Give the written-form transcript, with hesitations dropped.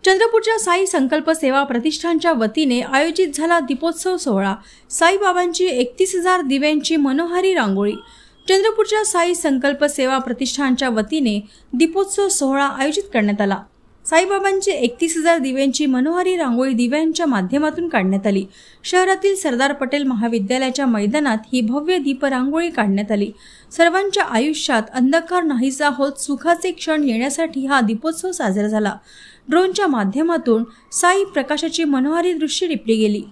चंद्रपूरच्या साई संकल्प सेवा प्रतिष्ठानच्या वतीने आयोजित झाला दीपोत्सव सोहळा। साईबाबांची 31,000 दिव्यांची मनोहारी रांगोळी। चंद्रपूरच्या साई संकल्प सेवा प्रतिष्ठानच्या वतीने दीपोत्सव सोहळा आयोजित करण्यात आला। साईबाबांची 31,000 दिव्यांची मनोहारी रांगोळी दिव्यांच्या माध्यमातून काढण्यात आली। शहरातील सरदार पटेल महाविद्यालयाच्या मैदानात ही भव्य दीप रांगोळी काढण्यात आली। सर्वांच्या आयुष्यात अंधकार नाहीसा होत सुखाचे क्षण येण्यासाठी हा दीपोत्सव साजरा झाला। ड्रोनच्या माध्यमातून साई प्रकाशाची मनोहारी दृश्ये टिपली गेली।